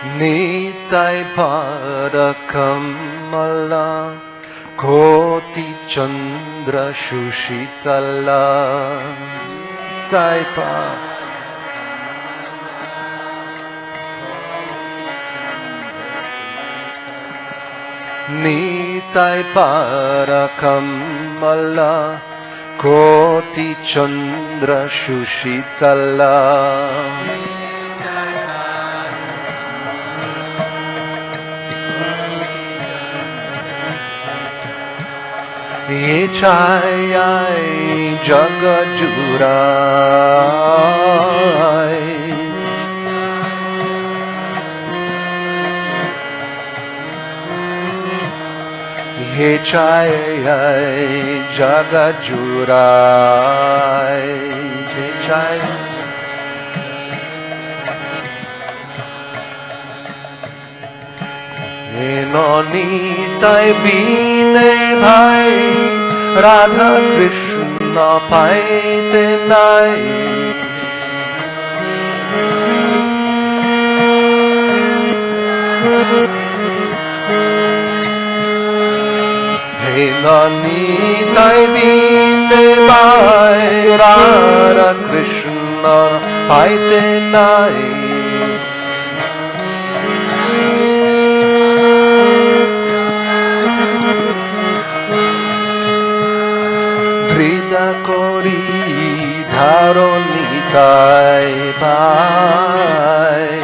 Nitai pada kamala Koti chandra shushitala Nitai pada Nitai pada kamala Koti chandra shushitala Ye chayai jagajurai Ye chayai jagajurai Ye chayai Nitai bine bhai Radha Krishna paite nai Nitai bine bhai Radha Krishna paite nai Kori dharo nitai bhai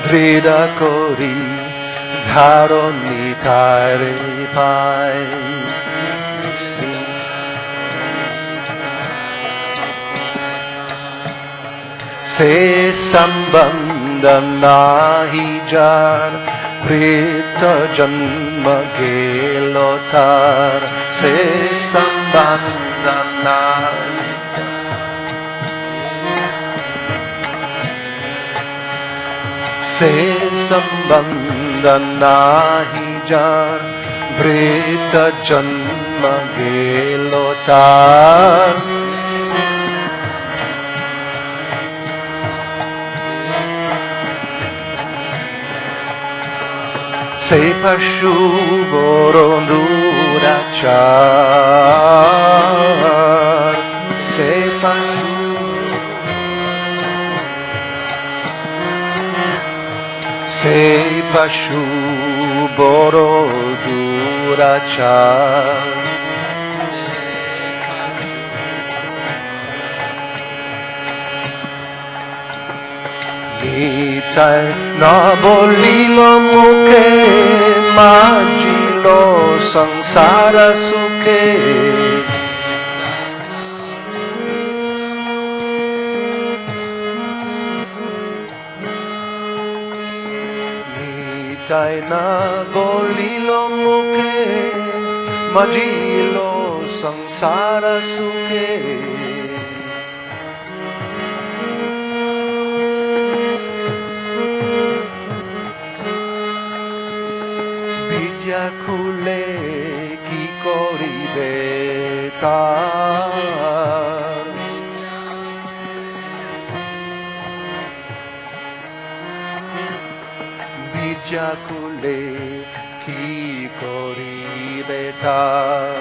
Drida kori dharo nitai bhai Se sambandha nahi jar Prita janma gelo tar Se sambandha nahi Se sambandha nahi jar Prita janma gelo tar Se pashu boro durachar Se pashu boro durachar Nitai na bolilo mukhe Majilo sangsara sukhe Nitai na bolilo mukhe Majilo sangsara sukhe Khule ki koribe tar Bija khule ki koribe tar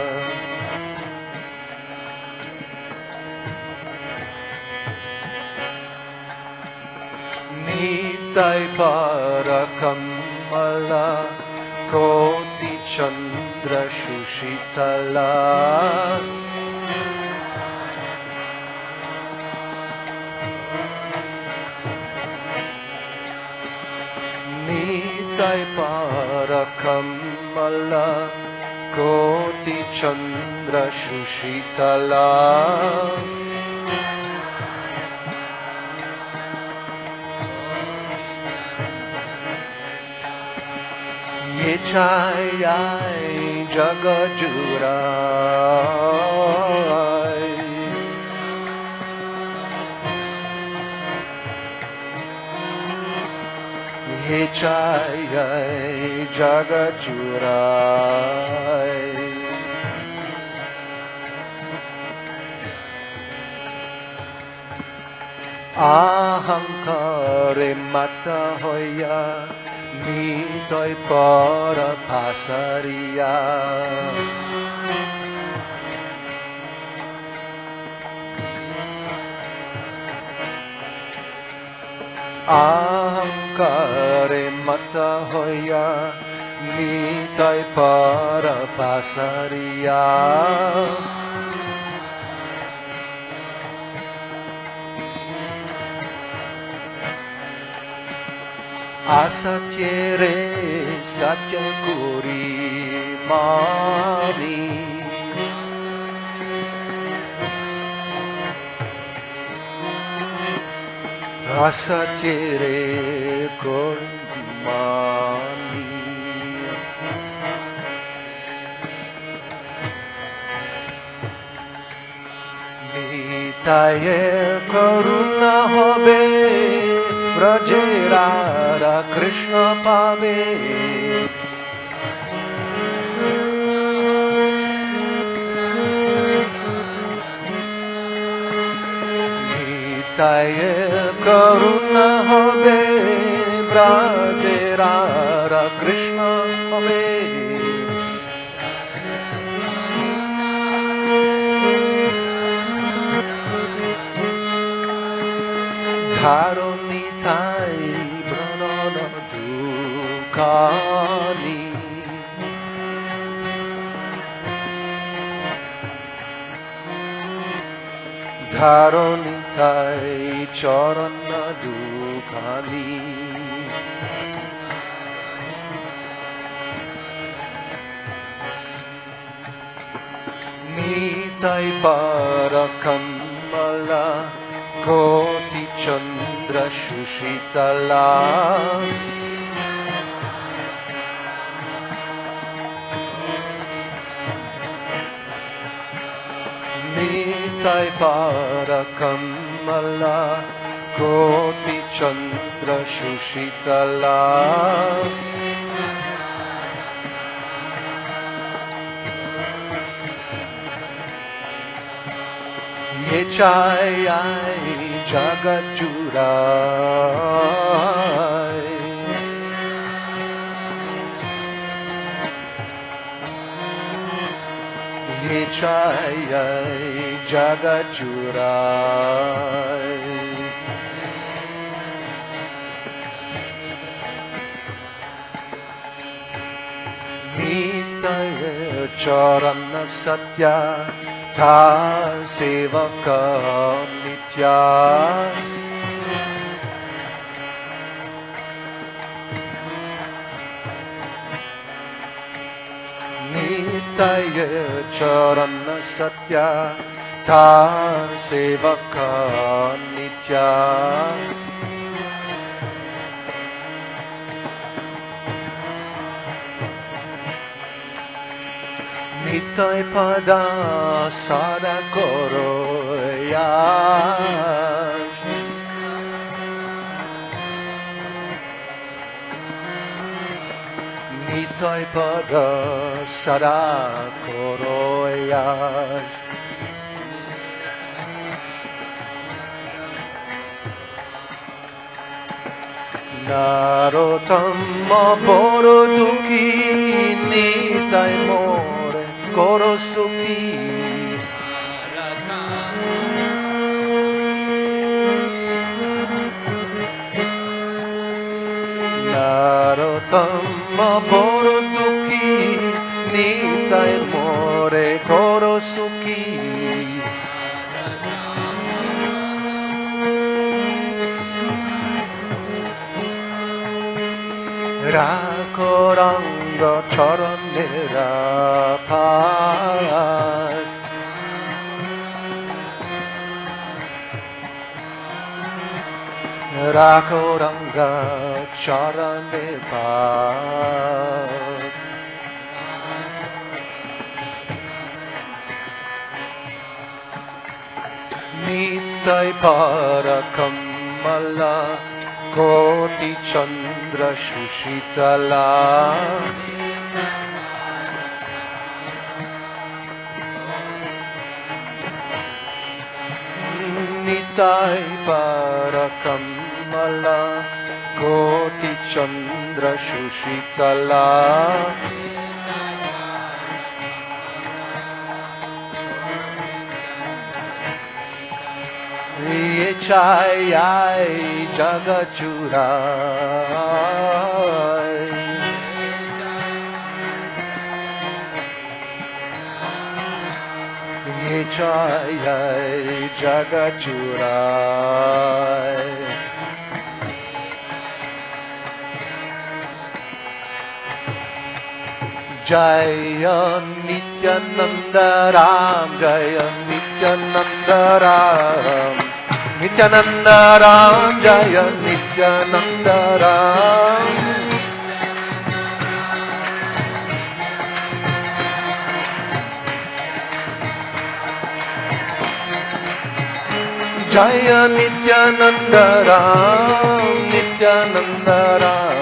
Nitai para kamala Koti chandra shushitala Nitai para kamala Koti chandra shushitala Ye chayai jagajurai Ye chayai jagajurai ahankare mata hoya nitoi para pasariya ahankare mata hoya nitoi para pasariya asatyere satyakuri mani asatyere kuri mani nitaye karuna hobe Brajera Krishna Pave Nitaye Karuna Hobe Brajera Krishna Pave Dharoni Tai Brahmana Dukani Dharoni Tai Charana Dukani Nitai Parakamala Koti Chandra Shushitala Nitai Parakamala Koti Chandra Shushitala Yechai Jagat Jurai Yechai Jagat Jurai Nitaya Charana Satya Tha Sevaka Nitya Nitaya Charana Satya Tha Sevaka Nitya Nitai pada sada koroyash Nitai pada sada koroyash Narotama boro duki nitai more Korosuki Narotama boro duki Nitai more Korosuki Rakoranga charanera pash Rakoranga charanera pash Nitai parakamala Koti Chandra Shushitala Nitai Parakamala Koti Chandra Shushitala Ye Chayai Jagachurai Ye Chayai Jagachurai Jaya Nityananda Ram Jaya Nityananda Ram Nityananda Ram Jaya Nityananda Ram Jaya Nityananda Ram Nityananda Ram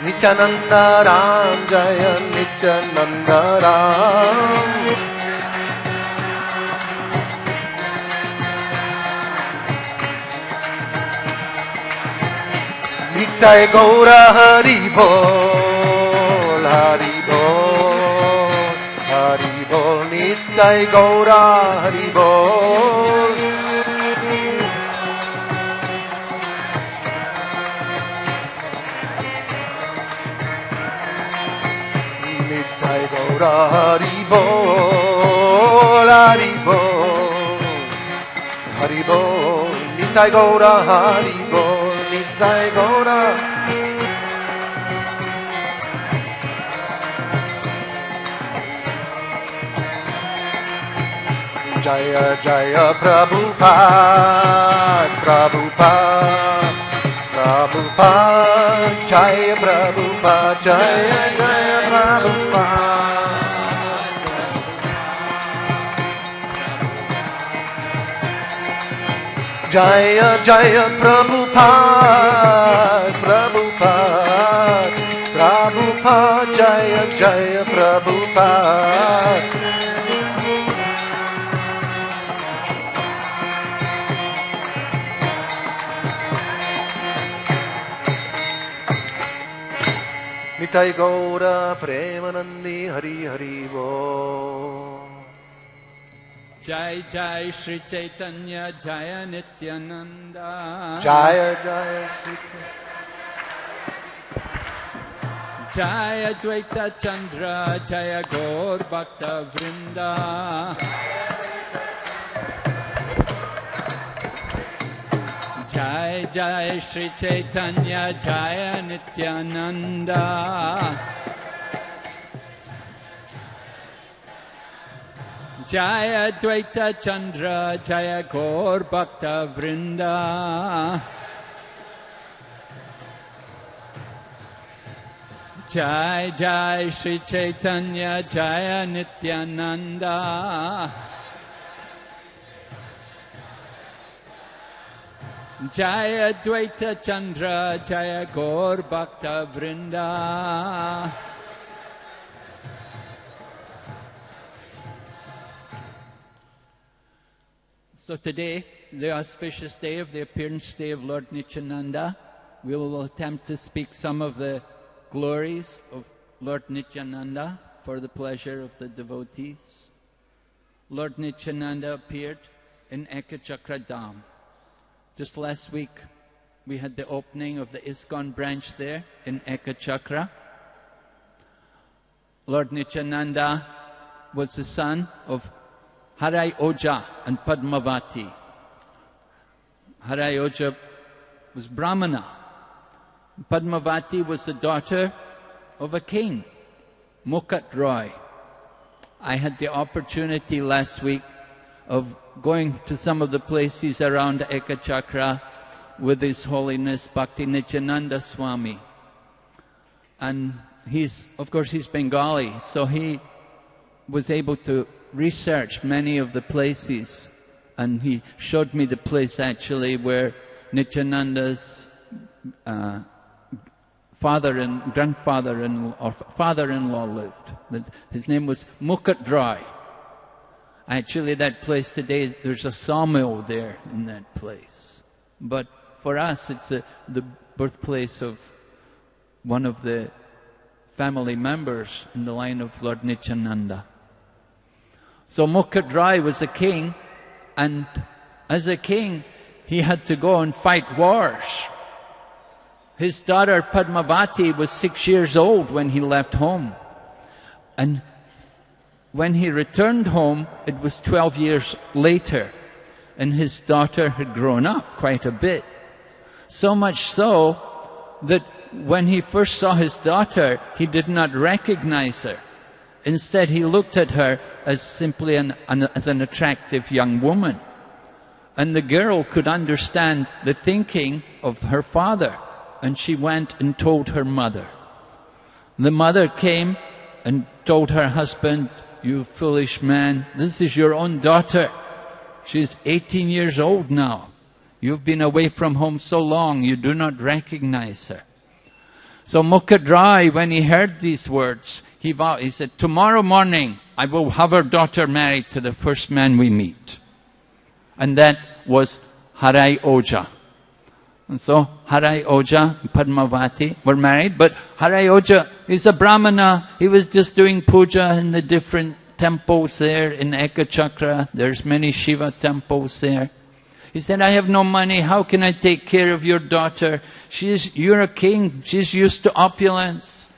Nityananda Ram Jaya Nityananda Ram Nitai Gaura Hari Bol Hari Bol Hari Bol Nitai Gaura Hari Bol Nitai Gaura Hari Bol Hari Bol Hari Bol Nitai Gaura Hari Bol Nitai Gaura Jaya Jaya Prabhupada Prabhupada Prabhupada Jaya Prabhupada Jaya Jaya Prabhupada Jaya Jaya Prabhupada Prabhupada Prabhupada Jaya Jaya Prabhupada Nitai Gaura Premanandi Hari Hari Bo Jai Jai Shri Chaitanya Jaya Nityananda Jaya Jaya Sri Jaya Dvaita Chandra Jaya Gaur Bhakta Vrinda Jai Jai Shri Chaitanya Jaya Nityananda Jaya Dvaita Chandra Jaya Gaur Bhakta Vrinda Jai Jai Shri Chaitanya Jaya Nityananda Jaya Dvaita Chandra Jaya Gaur Bhakta Vrinda So today, the auspicious day of the appearance day of Lord Nityananda, we will attempt to speak some of the glories of Lord Nityananda for the pleasure of the devotees. Lord Nityananda appeared in Ekachakra Dham. Just last week, we had the opening of the ISKCON branch there in Ekachakra. Lord Nityananda was the son of Harai Oja and Padmavati. Harai Oja was Brahmana. Padmavati was the daughter of a king, Mukat Roy. I had the opportunity last week of going to some of the places around Ekachakra with His Holiness Bhakti Nityananda Swami. And he's Bengali, so he was able to research many of the places, and he showed me the place actually where Nityananda's father-in-law lived. His name was Mukat Roy. Actually, that place today, there's a sawmill there in that place. But for us, it's the birthplace of one of the family members in the line of Lord Nityananda. So Mukadrai was a king, and as a king, he had to go and fight wars. His daughter Padmavati was 6 years old when he left home. And when he returned home, it was 12 years later, and his daughter had grown up quite a bit. So much so that when he first saw his daughter, he did not recognize her. Instead, he looked at her as simply as an attractive young woman. And the girl could understand the thinking of her father, and she went and told her mother. The mother came and told her husband, "You foolish man, this is your own daughter. She's 18 years old now. You've been away from home so long, you do not recognize her." So Mukadrai, when he heard these words, he vowed, he said, "Tomorrow morning I will have our daughter married to the first man we meet." And that was Harai Oja. And so Harai Oja and Padmavati were married, but Harai Oja is a Brahmana. He was just doing puja in the different temples there in Ekachakra. There's many Shiva temples there. He said, "I have no money. How can I take care of your daughter? You're a king. She's used to opulence."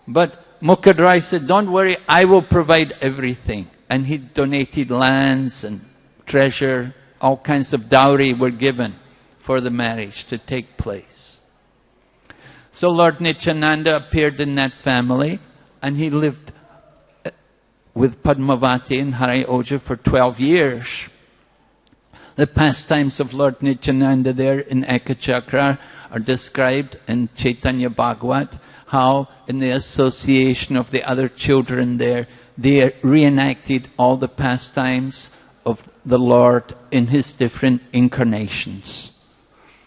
But Mukadrai said, "Don't worry, I will provide everything." And he donated lands and treasure. All kinds of dowry were given for the marriage to take place. So Lord Nityananda appeared in that family, and he lived with Padmavati and Harai Oja for 12 years. The pastimes of Lord Nityananda there in Ekachakra are described in Chaitanya Bhagavat, how in the association of the other children there, they reenacted all the pastimes of the Lord in his different incarnations.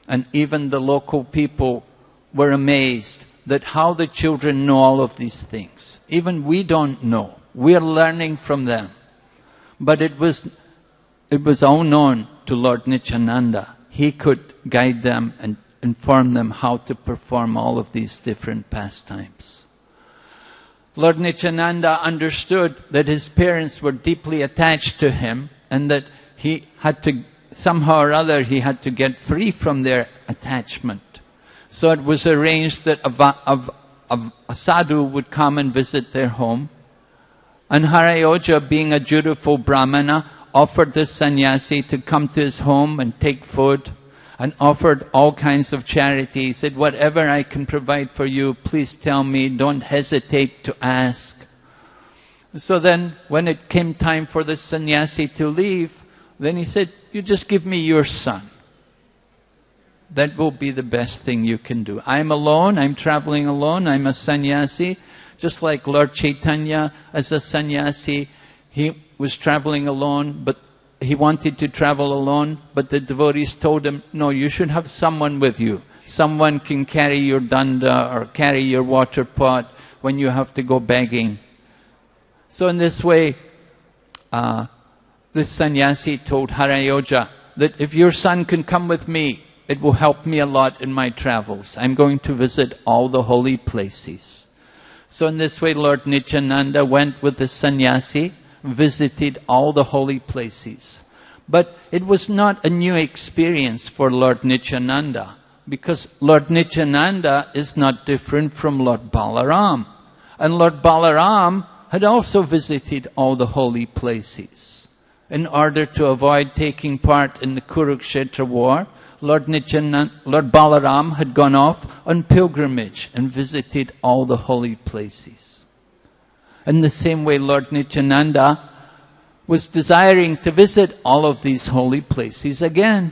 And even the local people were amazed that how the children know all of these things. Even we don't know. We are learning from them. But it was all known to Lord Nityananda. He could guide them and inform them how to perform all of these different pastimes. Lord Nityananda understood that his parents were deeply attached to him, and that he had to, somehow or other, he had to get free from their attachment. So it was arranged that a sadhu would come and visit their home. And Harai Oja, being a dutiful Brahmana, offered this sannyasi to come to his home and take food, and offered all kinds of charity. He said, "Whatever I can provide for you, please tell me, don't hesitate to ask." So then, when it came time for the sannyasi to leave, then he said, "You just give me your son. That will be the best thing you can do. I'm alone, I'm traveling alone, I'm a sannyasi." Just like Lord Chaitanya, as a sannyasi, he was traveling alone, but he wanted to travel alone, but the devotees told him, "No, you should have someone with you. Someone can carry your danda or carry your water pot when you have to go begging." So in this way, this sannyasi told Harai Oja that if your son can come with me, it will help me a lot in my travels. I'm going to visit all the holy places. So in this way, Lord Nityananda went with the sannyasi, visited all the holy places. But it was not a new experience for Lord Nityananda, because Lord Nityananda is not different from Lord Balaram. And Lord Balaram had also visited all the holy places. In order to avoid taking part in the Kurukshetra war, Lord Balaram had gone off on pilgrimage and visited all the holy places. In the same way, Lord Nityananda was desiring to visit all of these holy places again.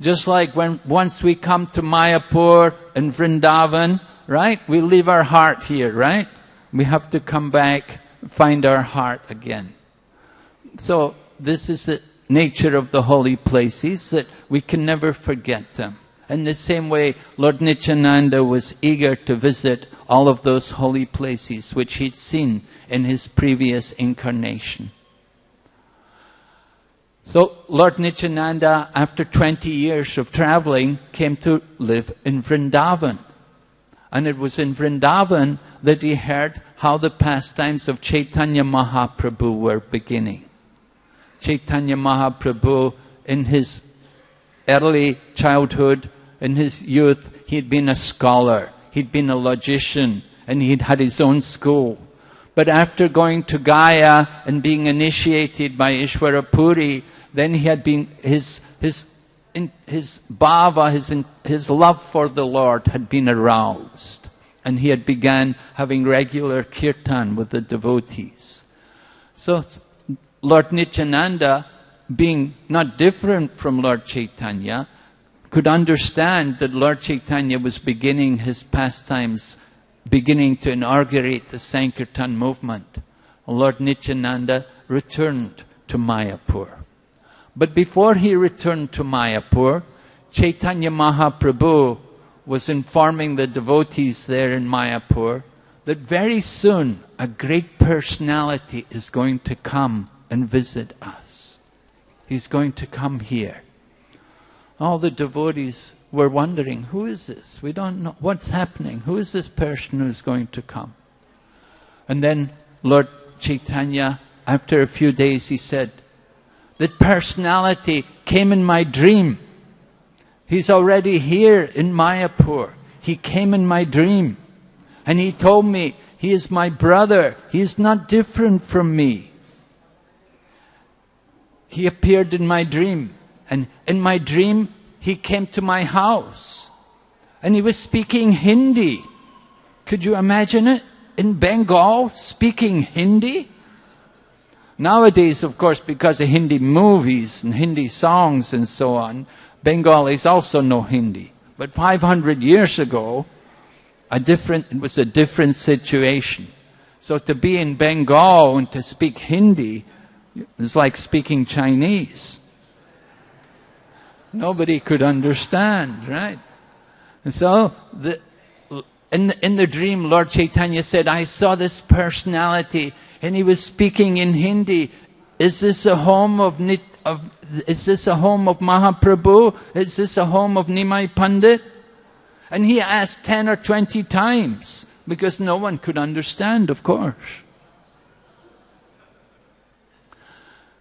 Just like once we come to Mayapur and Vrindavan, right? We leave our heart here, right? We have to come back, find our heart again. So this is the nature of the holy places, that we can never forget them. In the same way, Lord Nityananda was eager to visit all of those holy places which he'd seen in his previous incarnation. So Lord Nityananda, after 20 years of traveling, came to live in Vrindavan. And it was in Vrindavan that he heard how the pastimes of Chaitanya Mahaprabhu were beginning. Chaitanya Mahaprabhu, in his early childhood, in his youth, he'd been a scholar, he'd been a logician, and he'd had his own school. But after going to Gaya and being initiated by Ishvara Puri, then he had been, his bhava, his love for the Lord had been aroused. And he had began having regular kirtan with the devotees. So Lord Nityananda, being not different from Lord Chaitanya, could understand that Lord Chaitanya was beginning his pastimes, beginning to inaugurate the Sankirtan movement. Lord Nityananda returned to Mayapur. But before he returned to Mayapur, Chaitanya Mahaprabhu was informing the devotees there in Mayapur that very soon a great personality is going to come and visit us. He's going to come here. All the devotees were wondering, who is this? We don't know what's happening. Who is this person who's going to come? And then Lord Chaitanya, after a few days, he said, that personality came in my dream. He's already here in Mayapur. He came in my dream. And he told me, he is my brother. He is not different from me. He appeared in my dream. And in my dream, he came to my house. And he was speaking Hindi. Could you imagine it? In Bengal, speaking Hindi? Nowadays, of course, because of Hindi movies and Hindi songs and so on, Bengalis also know Hindi. But 500 years ago, it was a different situation. So to be in Bengal and to speak Hindi is like speaking Chinese. Nobody could understand, right? And so, in the dream, Lord Chaitanya said, I saw this personality and he was speaking in Hindi. Is this a home of Mahaprabhu? Is this a home of Nimai Pandit? And he asked 10 or 20 times because no one could understand, of course.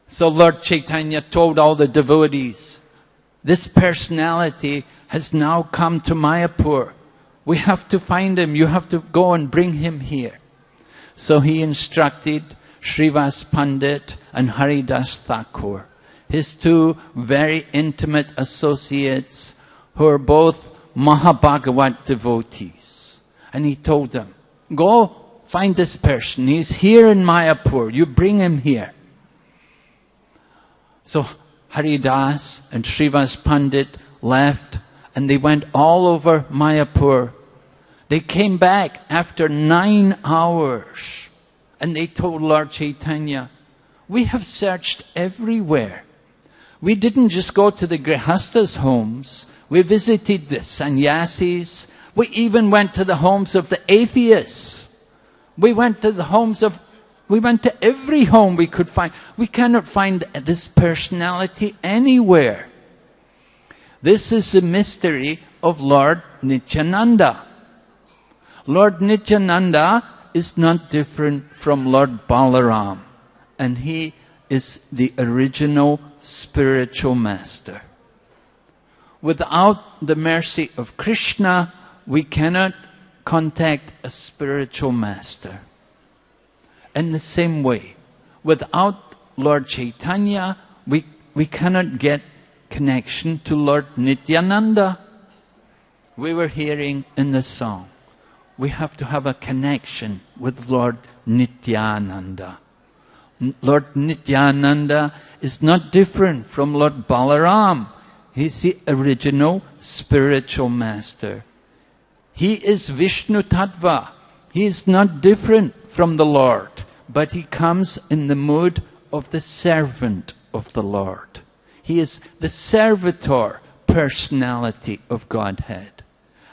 So Lord Chaitanya told all the devotees, this personality has now come to Mayapur. We have to find him. You have to go and bring him here. So he instructed Srivas Pandit and Haridas Thakur, his two very intimate associates who are both Mahabhagavat devotees. And he told them, go find this person. He's here in Mayapur. You bring him here. So Haridas and Srivas Pandit left and they went all over Mayapur. They came back after 9 hours and they told Lord Chaitanya, we have searched everywhere. We didn't just go to the Grihastas' homes. We visited the sannyasis. We even went to the homes of the atheists. We went to every home we could find. We cannot find this personality anywhere. This is the mystery of Lord Nityananda. Lord Nityananda is not different from Lord Balaram, and he is the original spiritual master. Without the mercy of Krishna, we cannot contact a spiritual master. In the same way, without Lord Chaitanya, we cannot get connection to Lord Nityananda. We were hearing in the song, we have to have a connection with Lord Nityananda. Lord Nityananda is not different from Lord Balaram. He's the original spiritual master. He is Vishnu Tattva. He is not different from the Lord, but he comes in the mood of the servant of the Lord. He is the servitor personality of Godhead.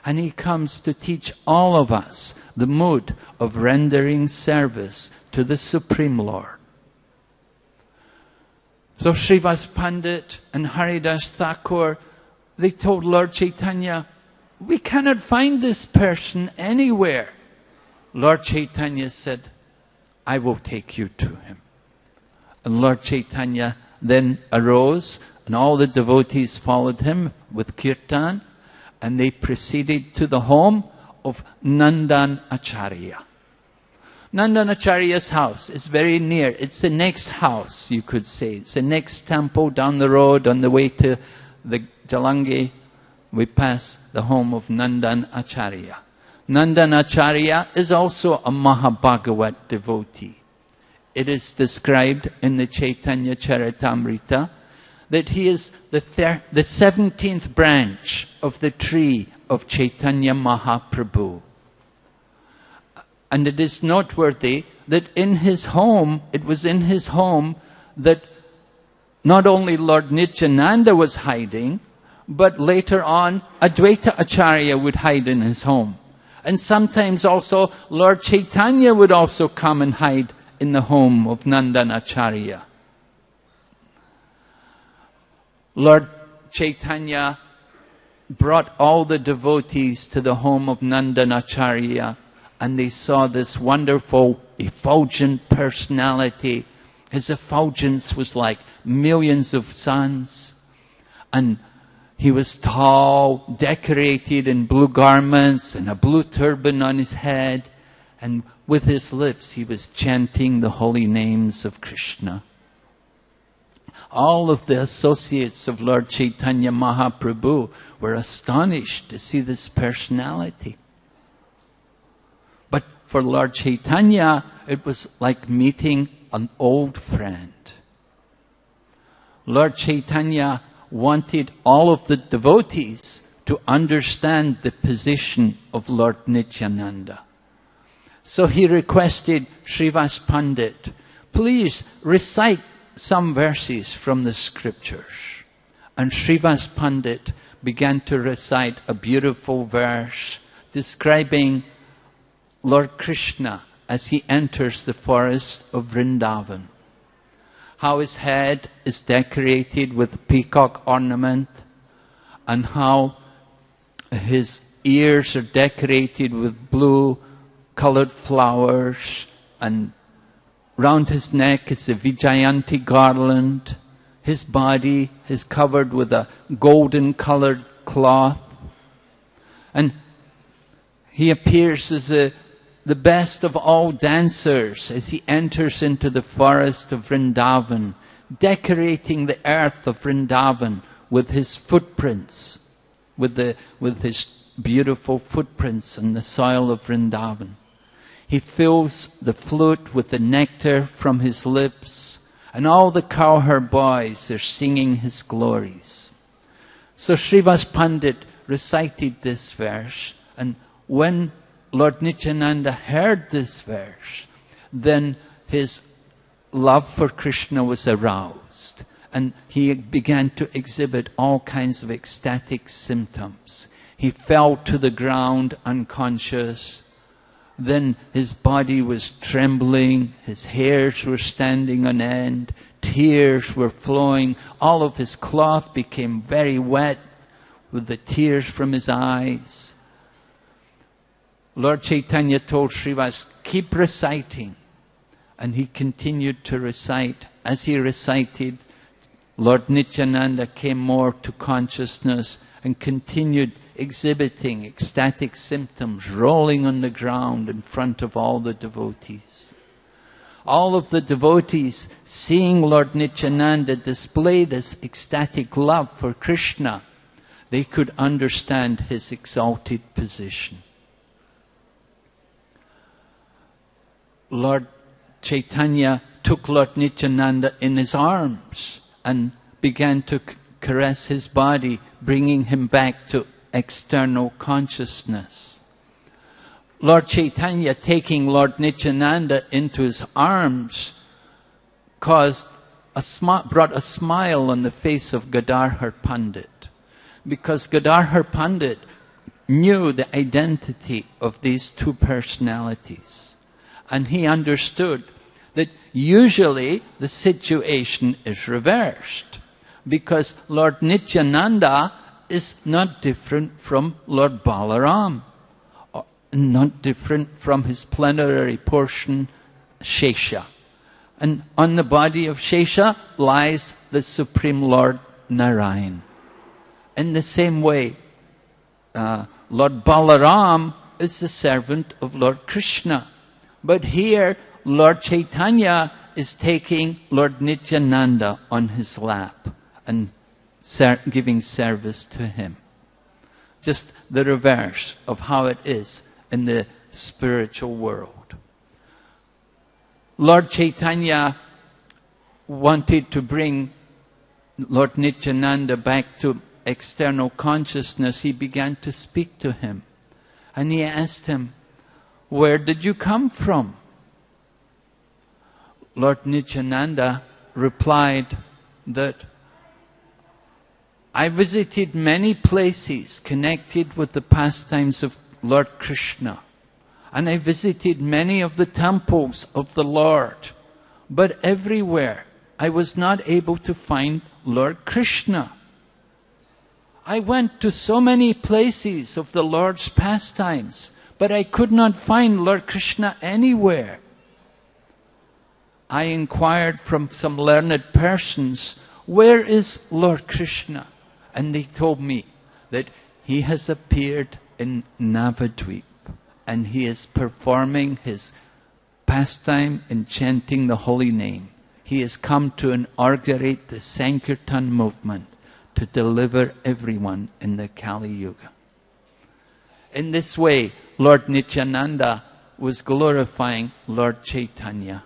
And he comes to teach all of us the mood of rendering service to the Supreme Lord. So Srivas Pandit and Haridas Thakur, they told Lord Chaitanya, we cannot find this person anywhere. Lord Chaitanya said, I will take you to him. And Lord Chaitanya then arose, and all the devotees followed him with kirtan, and they proceeded to the home of Nandan Acharya. Nandan Acharya's house is very near. It's the next house, you could say. It's the next temple down the road on the way to the Jalangi. We pass the home of Nandan Acharya. Nandan Acharya is also a Mahabhagavat devotee. It is described in the Chaitanya Charitamrita that he is the 17th branch of the tree of Chaitanya Mahaprabhu. And it is noteworthy that in his home, it was in his home that not only Lord Nityananda was hiding, but later on Advaita Acharya would hide in his home. And sometimes also Lord Chaitanya would also come and hide in the home of Nandan Acharya. Lord Chaitanya brought all the devotees to the home of Nandan Acharya, and they saw this wonderful, effulgent personality. His effulgence was like millions of suns. And he was tall, decorated in blue garments and a blue turban on his head. And with his lips, he was chanting the holy names of Krishna. All of the associates of Lord Chaitanya Mahaprabhu were astonished to see this personality. But for Lord Chaitanya, it was like meeting an old friend. Lord Chaitanya wanted all of the devotees to understand the position of Lord Nityananda. So he requested Srivas Pandit, please recite some verses from the scriptures. And Srivas Pandit began to recite a beautiful verse describing Lord Krishna as he enters the forest of Vrindavan. How his head is decorated with peacock ornament, and how his ears are decorated with blue colored flowers, and round his neck is a Vijayanti garland. His body is covered with a golden colored cloth. And he appears as the best of all dancers as he enters into the forest of Vrindavan, decorating the earth of Vrindavan with his footprints, with his beautiful footprints on the soil of Vrindavan. He fills the flute with the nectar from his lips, and all the cowherd boys are singing his glories. So Srivas Pandit recited this verse, and when Lord Nityananda heard this verse, then his love for Krishna was aroused, and he began to exhibit all kinds of ecstatic symptoms. He fell to the ground unconscious. Then his body was trembling, his hairs were standing on end, tears were flowing, all of his cloth became very wet with the tears from his eyes. Lord Chaitanya told Srivas, keep reciting. And he continued to recite. As he recited, Lord Nityananda came more to consciousness and continued exhibiting ecstatic symptoms, rolling on the ground in front of all the devotees. All of the devotees, seeing Lord Nityananda display this ecstatic love for Krishna, they could understand his exalted position. Lord Chaitanya took Lord Nityananda in his arms and began to caress his body, bringing him back to external consciousness. Lord Chaitanya taking Lord Nityananda into his arms brought a smile on the face of Gadadhar Pandit, because Gadadhar Pandit knew the identity of these two personalities. And he understood that usually the situation is reversed, because Lord Nityananda is not different from Lord Balaram, or not different from his plenary portion Shesha. And on the body of Shesha lies the Supreme Lord Narayan. In the same way, Lord Balaram is the servant of Lord Krishna. But here, Lord Chaitanya is taking Lord Nityananda on his lap and giving service to him. Just the reverse of how it is in the spiritual world. Lord Chaitanya wanted to bring Lord Nityananda back to external consciousness. He began to speak to him. And he asked him, "Where did you come from?" Lord Nityananda replied that, "I visited many places connected with the pastimes of Lord Krishna. And I visited many of the temples of the Lord. But everywhere I was not able to find Lord Krishna. I went to so many places of the Lord's pastimes, but I could not find Lord Krishna anywhere. I inquired from some learned persons, where is Lord Krishna? And they told me that he has appeared in Navadvip, and he is performing his pastime in chanting the holy name. He has come to inaugurate the Sankirtan movement to deliver everyone in the Kali Yuga." In this way, Lord Nityananda was glorifying Lord Chaitanya.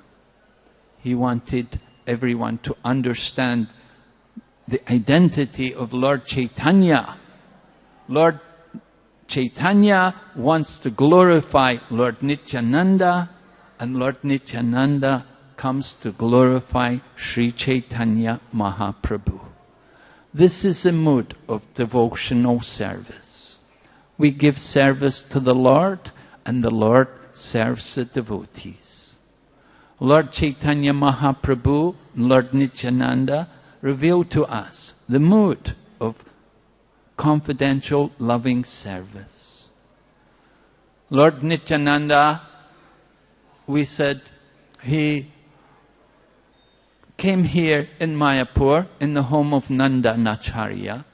He wanted everyone to understand the identity of Lord Chaitanya. Lord Chaitanya wants to glorify Lord Nityananda, and Lord Nityananda comes to glorify Sri Chaitanya Mahaprabhu. This is a mood of devotional service. We give service to the Lord, and the Lord serves the devotees. Lord Chaitanya Mahaprabhu and Lord Nityananda reveal to us the mood of confidential loving service. Lord Nityananda, we said, he came here in Mayapur in the home of Nanda Nacharya,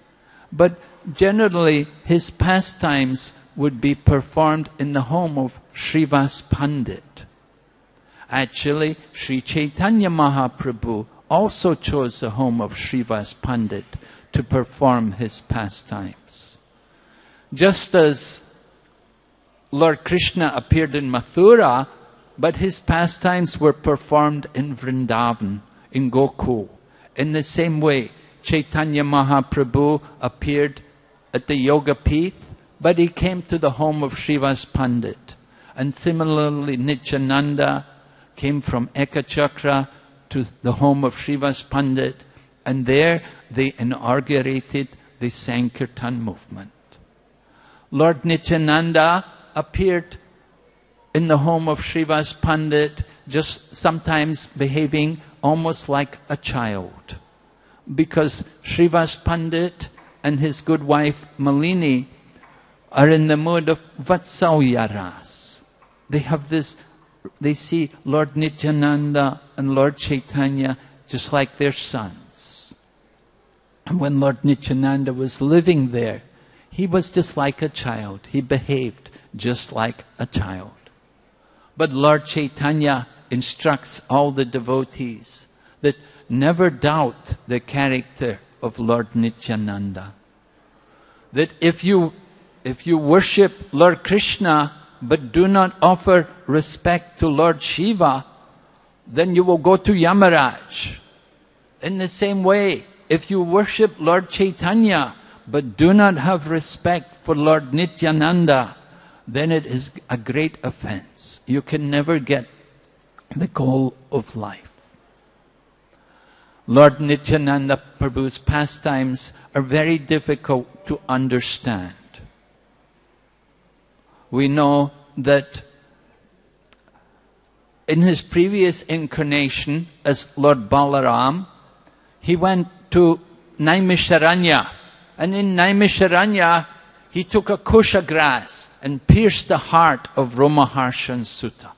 but generally his pastimes would be performed in the home of Srivas Pandit. Actually, Sri Chaitanya Mahaprabhu also chose the home of Srivas Pandit to perform his pastimes. Just as Lord Krishna appeared in Mathura, but his pastimes were performed in Vrindavan, in Gokul. In the same way, Chaitanya Mahaprabhu appeared at the Yoga Pith, but he came to the home of Srivas Pandit. And similarly, Nityananda came from Ekachakra to the home of Srivas Pandit, and there they inaugurated the Sankirtan movement. Lord Nityananda appeared in the home of Srivas Pandit, just sometimes behaving almost like a child, because Srivas Pandit and his good wife Malini are in the mood of Vatsalyaras. They have this, they see Lord Nityananda and Lord Chaitanya just like their sons. And when Lord Nityananda was living there, he was just like a child. He behaved just like a child. But Lord Chaitanya instructs all the devotees that never doubt the character of Lord Nityananda. That if you worship Lord Krishna but do not offer respect to Lord Shiva, then you will go to Yamaraj. In the same way, if you worship Lord Chaitanya but do not have respect for Lord Nityananda, then it is a great offense. You can never get the goal of life. Lord Nityananda Prabhu's pastimes are very difficult to understand. We know that in his previous incarnation as Lord Balaram, he went to Naimisharanya. And in Naimisharanya, he took a kusha grass and pierced the heart of Romaharshan Sutta.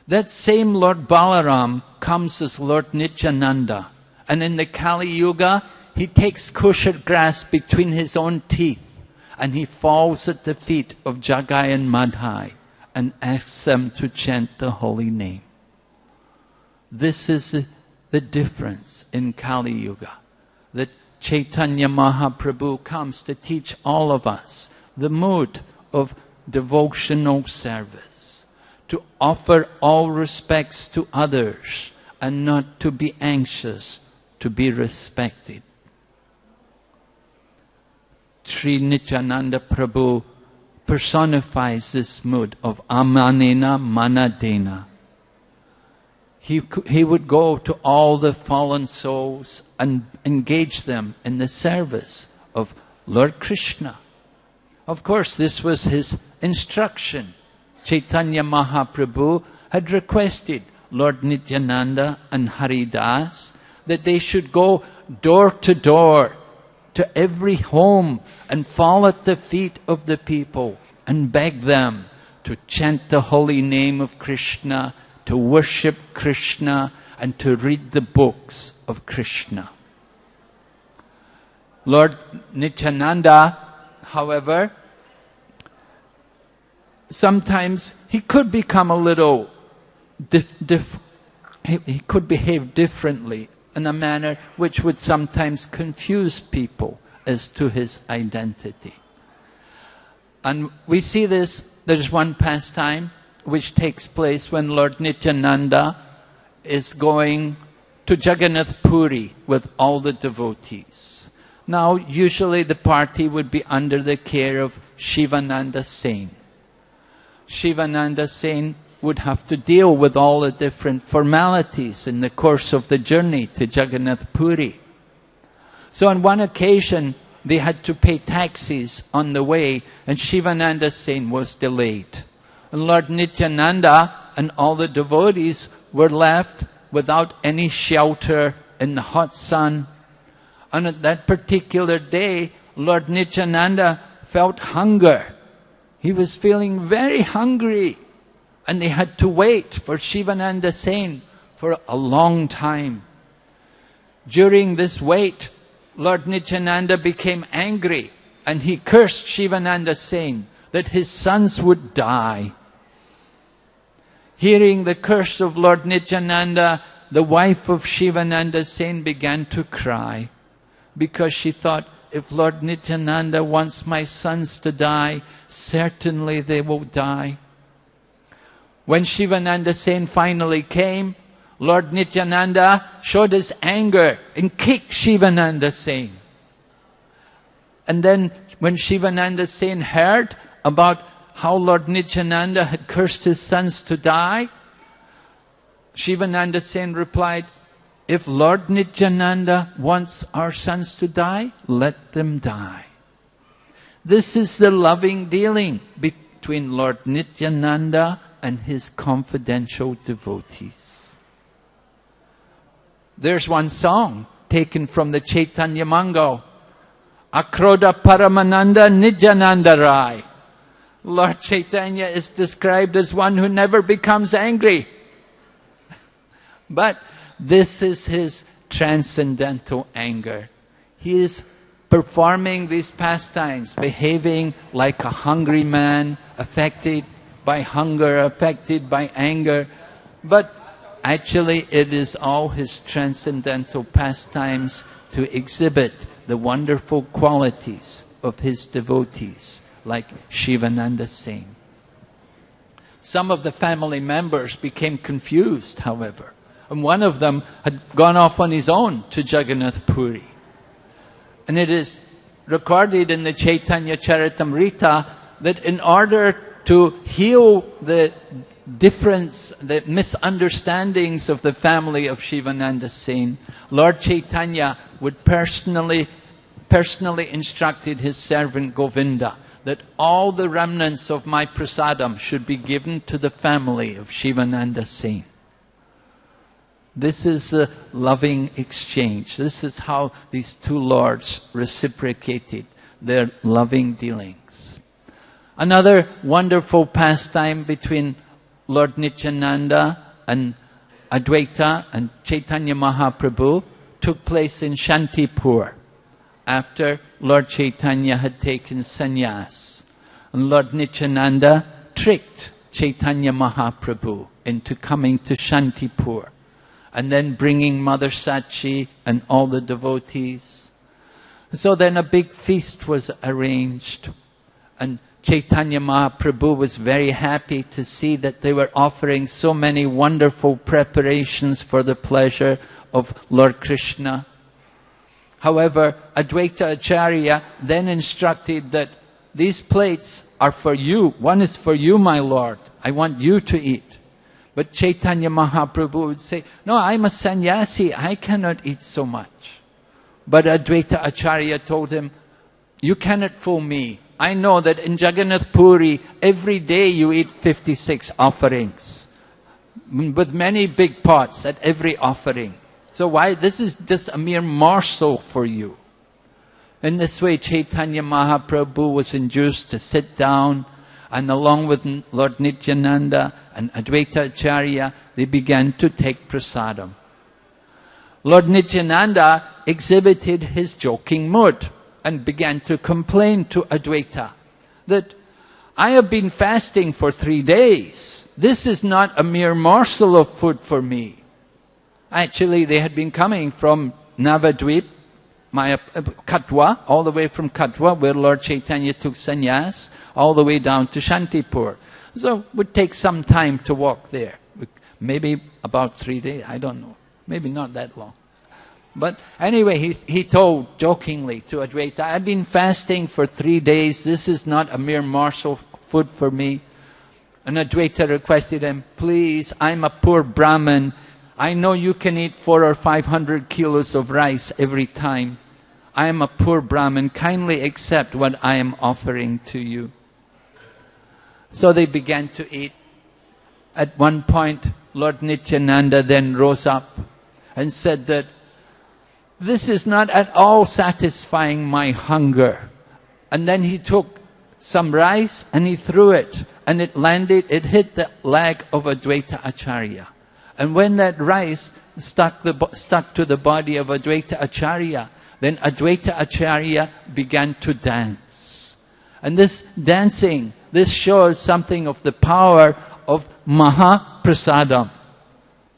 That same Lord Balaram comes as Lord Nityananda. And in the Kali Yuga, he takes kusha grass between his own teeth and he falls at the feet of Jagai and Madhai and asks them to chant the holy name. This is the difference in Kali Yuga. That Chaitanya Mahaprabhu comes to teach all of us the mode of devotional service, to offer all respects to others and not to be anxious to be respected. Sri Nityananda Prabhu personifies this mood of amanena manadena. He would go to all the fallen souls and engage them in the service of Lord Krishna. Of course, this was his instruction. Chaitanya Mahaprabhu had requested Lord Nityananda and Haridas that they should go door to every home and fall at the feet of the people and beg them to chant the holy name of Krishna, to worship Krishna, and to read the books of Krishna. Lord Nityananda, however, sometimes he could become a little he could behave differently in a manner which would sometimes confuse people as to his identity. And we see this, there's one pastime which takes place when Lord Nityananda is going to Jagannath Puri with all the devotees. Now, usually the party would be under the care of Shivananda Sen. Shivananda Sen would have to deal with all the different formalities in the course of the journey to Jagannath Puri. So on one occasion, they had to pay taxis on the way, and Shivananda Sen was delayed. And Lord Nityananda and all the devotees were left without any shelter in the hot sun. And at that particular day, Lord Nityananda felt hunger. He was feeling very hungry. And they had to wait for Shivananda Sen for a long time. During this wait, Lord Nityananda became angry and he cursed Shivananda Sen that his sons would die. Hearing the curse of Lord Nityananda, the wife of Shivananda Sen began to cry because she thought, if Lord Nityananda wants my sons to die, certainly they will die. When Shivananda Sen finally came, Lord Nityananda showed his anger and kicked Shivananda Sen. And then when Shivananda Sen heard about how Lord Nityananda had cursed his sons to die, Shivananda Sen replied, if Lord Nityananda wants our sons to die, let them die. This is the loving dealing between Lord Nityananda and his confidential devotees. There's one song taken from the Chaitanya Mangal. Akroda Paramananda Nityananda Rai. Lord Chaitanya is described as one who never becomes angry. But this is his transcendental anger. He is performing these pastimes, behaving like a hungry man, affected by hunger, affected by anger. But actually it is all his transcendental pastimes to exhibit the wonderful qualities of his devotees, like Shivananda Sen. Some of the family members became confused, however, and one of them had gone off on his own to Jagannath Puri. And it is recorded in the Chaitanya Charitamrita that in order to heal the difference, the misunderstandings of the family of Shivananda Sen, Lord Chaitanya would personally instructed his servant Govinda that all the remnants of my prasadam should be given to the family of Shivananda Sen. This is a loving exchange. This is how these two lords reciprocated their loving dealings. Another wonderful pastime between Lord Nityananda and Advaita and Chaitanya Mahaprabhu took place in Shantipur after Lord Chaitanya had taken sannyas. And Lord Nityananda tricked Chaitanya Mahaprabhu into coming to Shantipur and then bringing Mother Sachi and all the devotees. So then a big feast was arranged, and Chaitanya Mahaprabhu was very happy to see that they were offering so many wonderful preparations for the pleasure of Lord Krishna. However, Advaita Acharya then instructed that these plates are for you. One is for you, my Lord. I want you to eat. But Chaitanya Mahaprabhu would say, no, I'm a sannyasi. I cannot eat so much. But Advaita Acharya told him, you cannot fool me. I know that in Jagannath Puri, every day you eat 56 offerings, with many big pots at every offering. So why, this is just a mere morsel for you. In this way, Chaitanya Mahaprabhu was induced to sit down, and along with Lord Nityananda and Advaita Acharya, they began to take prasadam. Lord Nityananda exhibited his joking mood and began to complain to Advaita that, I have been fasting for 3 days. This is not a mere morsel of food for me. Actually, they had been coming from Navadvip, Katwa, all the way from Katwa, where Lord Chaitanya took sannyas, all the way down to Shantipur. So it would take some time to walk there. Maybe about 3 days, I don't know. Maybe not that long. But anyway, he told jokingly to Advaita, I've been fasting for 3 days. This is not a mere morsel of food for me. And Advaita requested him, please, I'm a poor Brahmin. I know you can eat 400 or 500 kilos of rice every time. I am a poor Brahmin. Kindly accept what I am offering to you. So they began to eat. At one point, Lord Nityananda then rose up and said that this is not at all satisfying my hunger. And then he took some rice and he threw it, and it hit the leg of Advaita Acharya. And when that rice stuck to the body of Advaita Acharya, then Advaita Acharya began to dance. And this dancing, this shows something of the power of Mahaprasadam.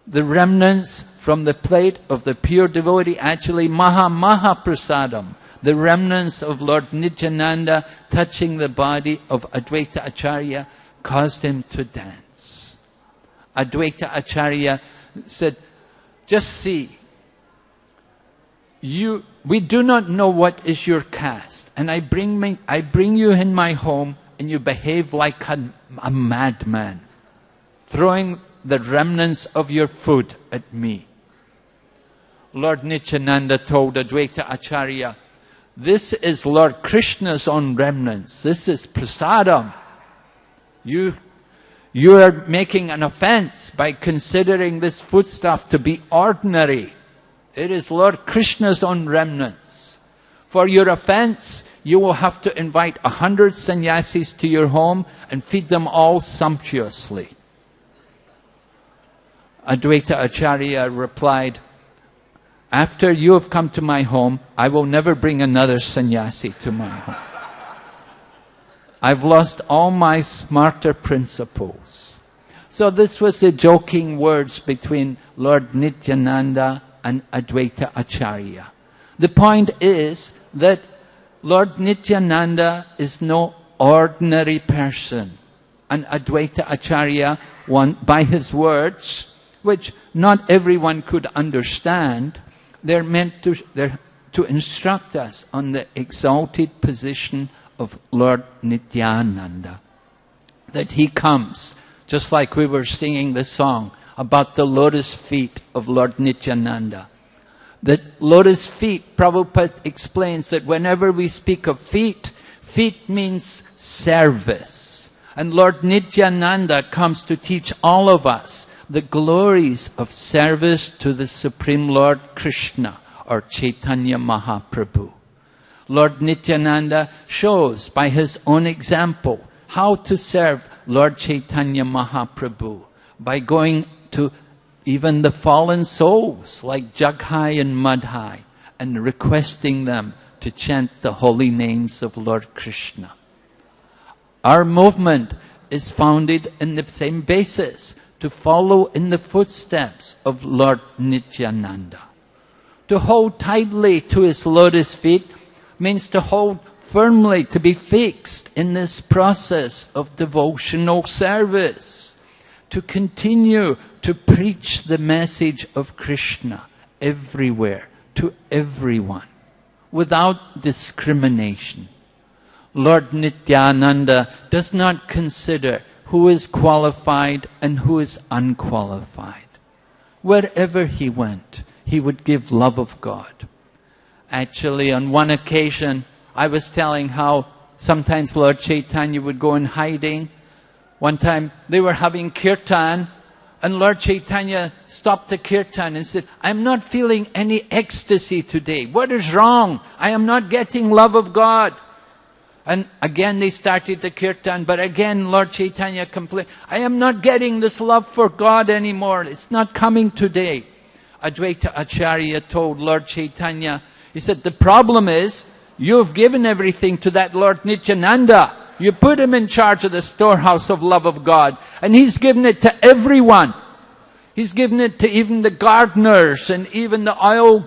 The remnants from the plate of the pure devotee, actually Mahaprasadam. The remnants of Lord Nityananda touching the body of Advaita Acharya caused him to dance. Advaita Acharya said, just see, we do not know what is your caste, and I bring you in my home, and you behave like a madman, throwing the remnants of your food at me. Lord Nityananda told Advaita Acharya, this is Lord Krishna's own remnants. This is prasadam. You are making an offense by considering this foodstuff to be ordinary. It is Lord Krishna's own remnants. For your offense, you will have to invite 100 sannyasis to your home and feed them all sumptuously. Advaita Acharya replied, after you have come to my home, I will never bring another sannyasi to my home. I've lost all my smarter principles. So this was the joking words between Lord Nityananda and Advaita Acharya. The point is that Lord Nityananda is no ordinary person. And Advaita Acharya, by his words, which not everyone could understand, they're meant to instruct us on the exalted position of Lord Nityananda. That he comes, just like we were singing the song about the lotus feet of Lord Nityananda. The lotus feet, Prabhupada explains that whenever we speak of feet, Feet means service. And Lord Nityananda comes to teach all of us the glories of service to the Supreme Lord Krishna or Chaitanya Mahaprabhu. Lord Nityananda shows by his own example how to serve Lord Chaitanya Mahaprabhu by going to even the fallen souls like Jaghai and Madhai and requesting them to chant the holy names of Lord Krishna. Our movement is founded in the same basis, to follow in the footsteps of Lord Nityananda. To hold tightly to his lotus feet means to hold firmly, to be fixed in this process of devotional service. To continue to preach the message of Krishna everywhere, to everyone, without discrimination. Lord Nityananda does not consider who is qualified and who is unqualified. Wherever he went, he would give love of God. Actually, on one occasion, I was telling how sometimes Lord Chaitanya would go in hiding. One time, they were having kirtan, and Lord Chaitanya stopped the kirtan and said, "I'm not feeling any ecstasy today. What is wrong? I am not getting love of God." And again they started the kirtan, but again Lord Chaitanya complained, "I am not getting this love for God anymore. It's not coming today." Advaita Acharya told Lord Chaitanya, he said, "The problem is, you've given everything to that Lord Nityananda. You put him in charge of the storehouse of love of God, and he's given it to everyone. He's given it to even the gardeners and even the oil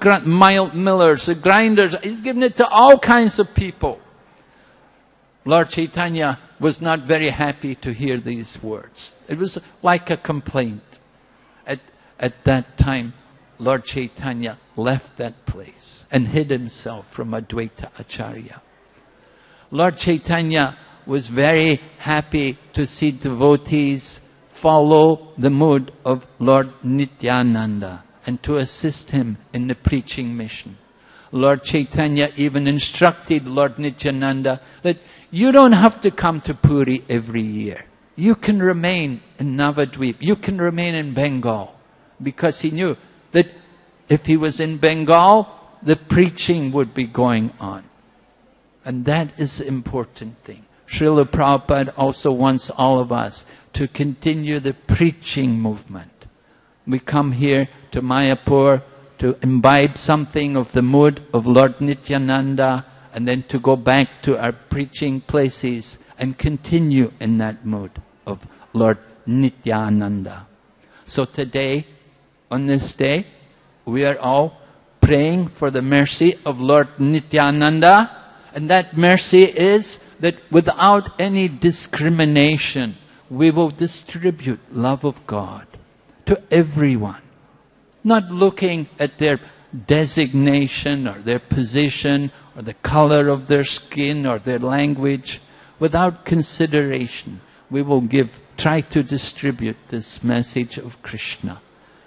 millers, the grinders. He's given it to all kinds of people." Lord Chaitanya was not very happy to hear these words. It was like a complaint. At that time, Lord Chaitanya left that place and hid himself from Advaita Acharya. Lord Chaitanya was very happy to see devotees follow the mood of Lord Nityananda and to assist him in the preaching mission. Lord Chaitanya even instructed Lord Nityananda that you don't have to come to Puri every year. You can remain in Navadvip. You can remain in Bengal. Because he knew that if he was in Bengal, the preaching would be going on. And that is the important thing. Srila Prabhupada also wants all of us to continue the preaching movement. We come here to Mayapur to imbibe something of the mood of Lord Nityananda, and then to go back to our preaching places and continue in that mood of Lord Nityananda. So today, on this day, we are all praying for the mercy of Lord Nityananda, and that mercy is that without any discrimination, we will distribute love of God to everyone, not looking at their designation or their position or the color of their skin or their language. Without consideration, we will try to distribute this message of Krishna.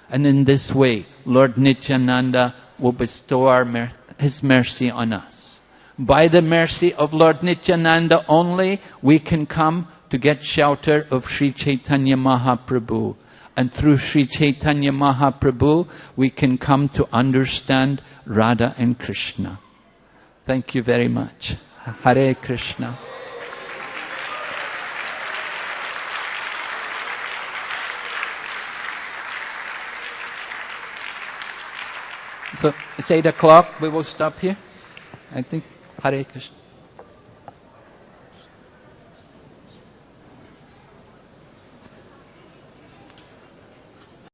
And in this way, Lord Nityananda will bestow His mercy on us. By the mercy of Lord Nityananda only, we can come to get shelter of Sri Chaitanya Mahaprabhu. And through Sri Chaitanya Mahaprabhu, we can come to understand Radha and Krishna. Thank you very much. Hare Krishna. So it's 8 o'clock. We will stop here. I think. Hare Krishna.